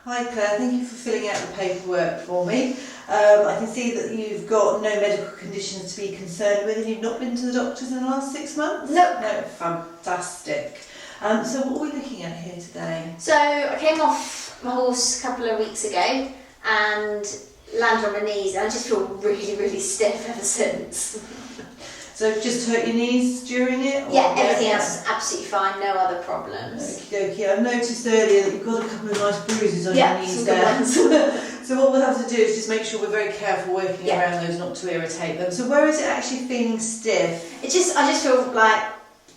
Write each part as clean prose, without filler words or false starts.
Hi Claire, thank you for filling out the paperwork for me. I can see that you've got no medical conditions to be concerned with and you've not been to the doctors in the last 6 months? Nope. No, fantastic. So what are we looking at here today? So I came off my horse a couple of weeks ago and landed on my knees, and I just feel really, really stiff ever since. So just hurt your knees during it? Or Yeah, everything else is absolutely fine, no other problems. Okie dokie. I noticed earlier that you've got a couple of nice bruises on Yeah, your knees some there. good ones. So what we'll have to do is just make sure we're very careful working Yeah. around those not to irritate them. So where is it actually feeling stiff? I just feel like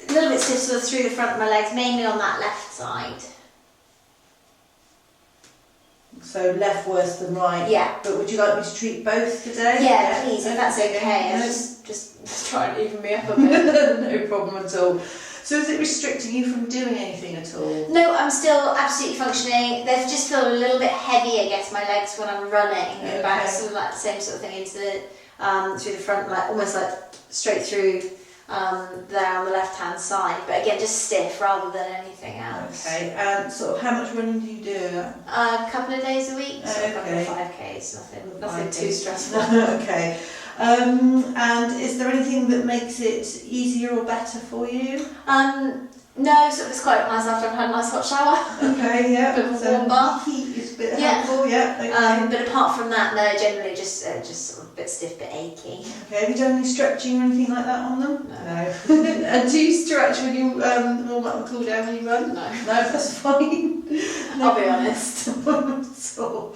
a little bit stiff sort of through the front of my legs, mainly on that left side. So left worse than right. Yeah. But would you like me to treat both today? Yeah, please, if that's okay. No. Just try and even me up a bit. No problem at all. So is it restricting you from doing anything at all? No, I'm still absolutely functioning. They just feel a little bit heavy, I guess, my legs when I'm running. Okay. Back, sort of like the same sort of thing into the through the front, like almost like straight through there on the left-hand side. But again, just stiff rather than anything else. Okay, and sort of how much running do you do? A couple of days a week, so a couple of Okay. 5Ks, nothing too 5Ks. stressful. Okay. And is there anything that makes it easier or better for you? No, so it's quite nice after I've had a nice hot shower. Okay, yeah. Bit of a So warm bath. heat is a bit Yeah. helpful, yeah. Okay. But apart from that, no, generally just sort of a bit stiff, bit achy. Okay, have you done any stretching or anything like that on them? No. And do you stretch when you warm up and cool down when you run? No. No, that's fine. I'll be honest. So,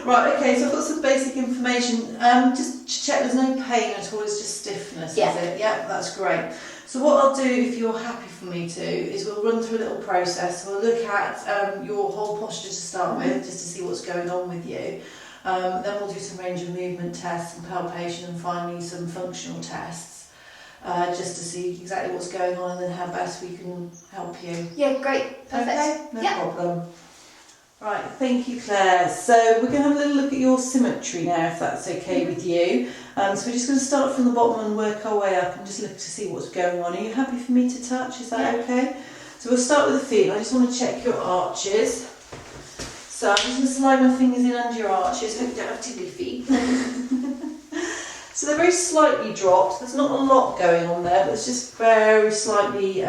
right, okay, so I've got some basic information. Just to check there's no pain at all, it's just stiffness, Yeah. is it? Yeah, that's great. So what I'll do, if you're happy for me to, is we'll run through a little process. We'll look at your whole posture to start with, just to see what's going on with you. Then we'll do some range of movement tests and palpation, and finally some functional tests, just to see exactly what's going on and then how best we can help you. Yeah, great. Perfect. Okay, no Yeah. problem. Right, thank you Claire. So we're going to have a little look at your symmetry now, if that's okay with you. So we're just going to start from the bottom and work our way up and just look to see what's going on. Are you happy for me to touch? Is that Yeah. okay? So we'll start with the feet. I just want to check your arches. So I'm just going to slide my fingers in under your arches. Hope you don't have tickly feet. So they're very slightly dropped. There's not a lot going on there, but it's just very slightly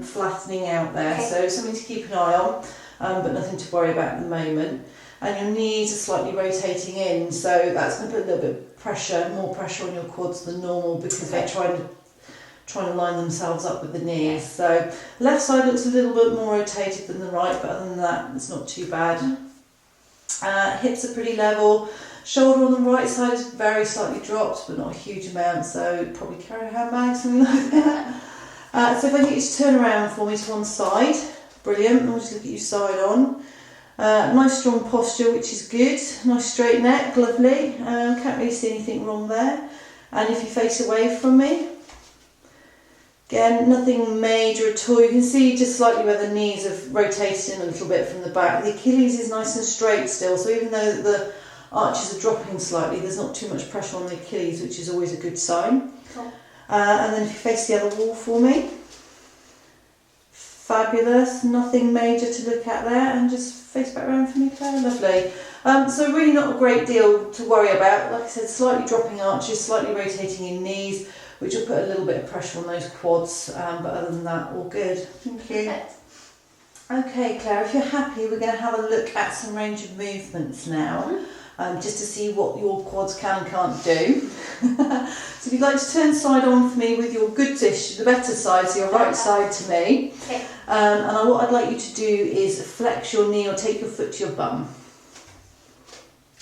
flattening out there. Okay. So something to keep an eye on. But nothing to worry about at the moment. And your knees are slightly rotating in, so that's going to put a little bit of pressure, more pressure on your quads than normal, because they're trying to line themselves up with the knees. So left side looks a little bit more rotated than the right, but other than that, it's not too bad. Hips are pretty level. Shoulder on the right side is very slightly dropped, but not a huge amount, so probably carry a handbag, something like that. So if I get you to turn around for me to one side. Brilliant, and we'll just look at you side on. Nice strong posture, which is good. Nice straight neck, lovely. Can't really see anything wrong there. And if you face away from me, again, nothing major at all. You can see just slightly where the knees have rotated in a little bit from the back. The Achilles is nice and straight still, so even though the arches are dropping slightly, there's not too much pressure on the Achilles, which is always a good sign. Cool. And then if you face the other wall for me. Fabulous, nothing major to look at there, and just face back around for me, Claire. Lovely. So really not a great deal to worry about. Like I said, slightly dropping arches, slightly rotating in knees, which will put a little bit of pressure on those quads, but other than that, all good. Thank you. Perfect. Okay, Claire, if you're happy, we're going to have a look at some range of movements now. Just to see what your quads can and can't do. So if you'd like to turn side on for me with your good dish, the better side, so your right side to me. Okay. And what I'd like you to do is flex your knee or take your foot to your bum.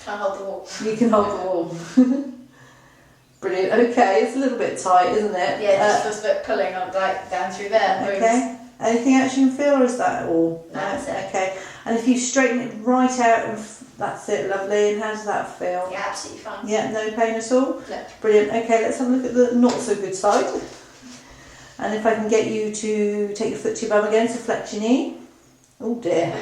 Can I hold the wall? You can hold the wall. Brilliant. Okay, it's a little bit tight, isn't it? Yeah, it just feels a bit pulling on down through there. Okay. Anything else you can feel, or is that all? That's it. Okay. And if you straighten it right out, and that's it, lovely. And how does that feel? Yeah, absolutely fine. Yeah, no pain at all? No. Brilliant. Okay, let's have a look at the not so good side. And if I can get you to take your foot to your bum again, so flex your knee. Oh dear.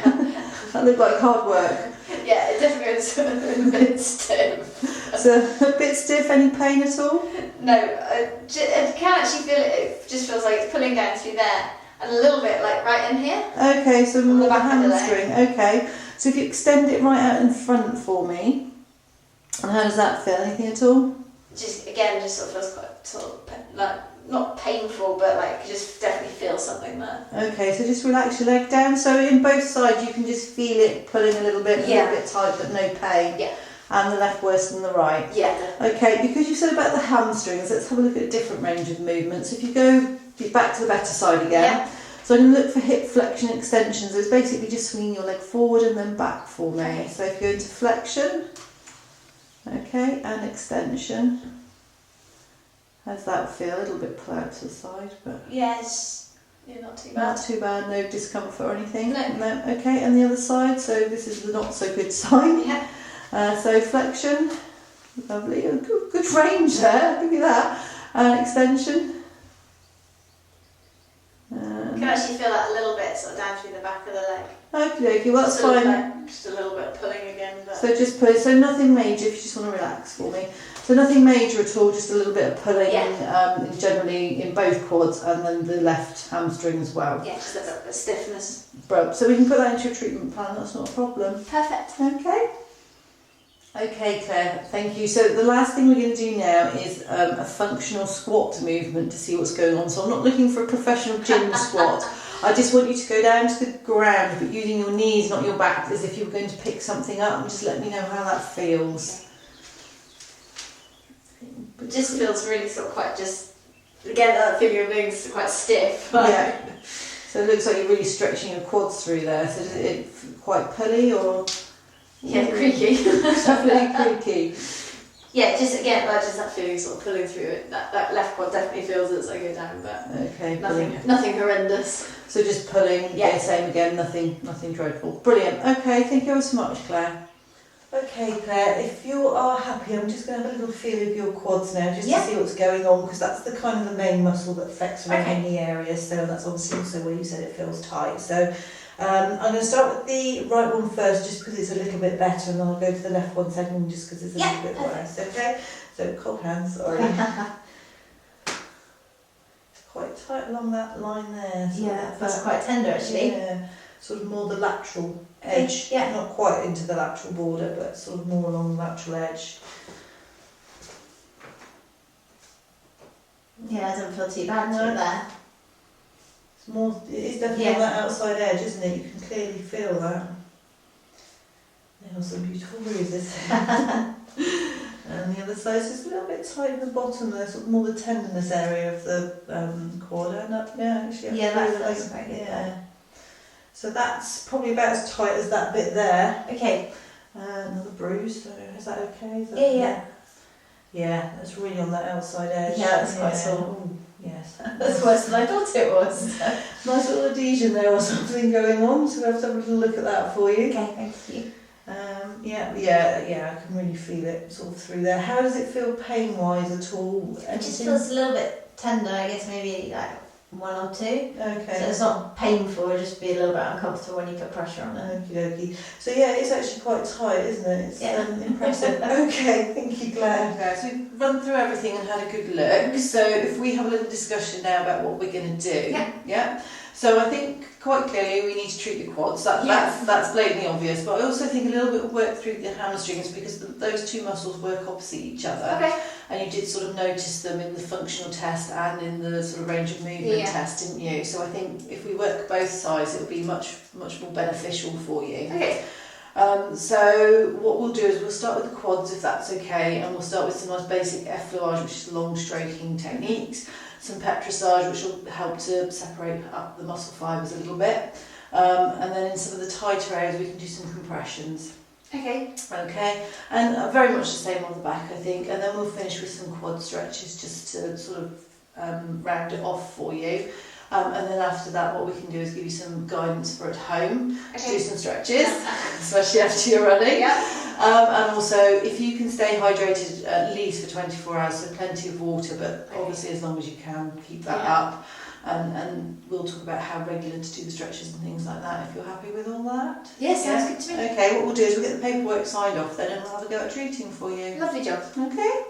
That looked like hard work. Yeah, it definitely was a bit stiff. So a bit stiff, any pain at all? No, I can actually feel it. It just feels like it's pulling down through there. And a little bit like right in here. Okay, so more the back of the leg. hamstring. Okay. So if you extend it right out in front for me, and how does that feel? Anything at all? Just again, just sort of feels quite sort of like not painful, but like you just definitely feel something there. Okay, so just relax your leg down. So in both sides you can just feel it pulling a little bit tight, but no pain. Yeah. And the left worse than the right. Yeah. Okay, because you said about the hamstrings, let's have a look at a different range of movements. If you go back to the better side again. Yeah. So I'm going to look for hip flexion extensions. It's basically just swinging your leg forward and then back for me. Okay. So if you go into flexion, okay, and extension. How's that feel? A little bit pull out to the side, but Yes. Yeah, not too bad. not too bad. No discomfort or anything. No. Okay, and the other side. So this is the not so good side. Yeah. So flexion, lovely. Good range there. Give me that. And extension. You can actually feel that a little bit sort of down through the back of the leg. Okay, well that's fine. Like, just a little bit pulling again. But So just pull. So nothing major. If you just want to relax for me. So nothing major at all. Just a little bit of pulling. Generally in both quads and then the left hamstring as well. yeah, just a little bit of stiffness. Bro, so we can put that into your treatment plan. That's not a problem. Perfect. Okay. Okay, Claire, thank you. So the last thing we're going to do now is a functional squat movement to see what's going on. So I'm not looking for a professional gym squat. I just want you to go down to the ground, but using your knees, not your back, as if you were going to pick something up, and just let me know how that feels. It just feels really sort of quite just, again, that feeling of being quite stiff. Yeah. So it looks like you're really stretching your quads through there. So is it quite pulley or? Yeah, creaky. Definitely creaky. Yeah, just again, like just that feeling sort of pulling through it. That left quad definitely feels it as I go down, but Okay, nothing horrendous. So just pulling, yeah, same again, nothing dreadful. Brilliant. Okay, thank you ever so much, Claire. Okay, Claire, if you are happy, I'm just going to have a little feel of your quads now, just to see what's going on, because that's the kind of the main muscle that affects around the knee area. So that's obviously also where you said it feels tight. So I'm going to start with the right one first, just because it's a little bit better, and then I'll go to the left one second, just because it's a little bit worse. Okay, so cold hands. Sorry. It's quite tight along that line there. So that's quite tender actually. Yeah, sort of more the lateral edge. Yeah. Not quite into the lateral border, but sort of more along the lateral edge. Yeah, it doesn't feel too bad there. It's definitely on that outside edge, isn't it? You can clearly feel that. There are some beautiful bruises. And the other side is just a little bit tight at the bottom there, sort of more the tenderness area of the quad. And up, that feels quite good. Yeah. So that's probably about as tight as that bit there. Okay. Another bruise. So is that okay? Yeah. Yeah, that's really on that outside edge. Yeah, that's quite sore. Ooh, yes. That's worse than I thought it was. Nice little adhesion there or something going on, so we'll have to have a little look at that for you. Okay, thank you. I can really feel it sort of through there. How does it feel pain-wise at all? It just feels a little bit tender, I guess maybe like 1 or 2. Okay. So it's not painful, it'll just be a little bit uncomfortable when you put pressure on it. Okie dokie. So it's actually quite tight, isn't it? It's impressive. Okay, thank you, Claire. Okay, so we've run through everything and had a good look. So if we have a little discussion now about what we're going to do. Yeah. So I think quite clearly we need to treat the quads. That's blatantly obvious. But I also think a little bit of work through the hamstrings, because those two muscles work opposite each other. Okay. And you did sort of notice them in the functional test and in the sort of range of movement test, didn't you? So I think if we work both sides, it'll be much more beneficial for you. Okay. So what we'll do is we'll start with the quads, if that's okay, and we'll start with some nice basic effleurage, which is long stroking techniques, some petrissage, which will help to separate up the muscle fibres a little bit, and then in some of the tighter areas we can do some compressions. Okay, and very much the same on the back, I think, and then we'll finish with some quad stretches just to sort of round it off for you. And then after that, what we can do is give you some guidance for at home to do some stretches, especially after you're running. And also, if you can stay hydrated at least for 24 hours, so plenty of water, but obviously as long as you can, keep that up. And we'll talk about how regular to do the stretches and things like that, if you're happy with all that. Yes, sounds good to me. Okay, what we'll do is we'll get the paperwork signed off then, and we'll have a go at treating for you. Lovely job. Okay.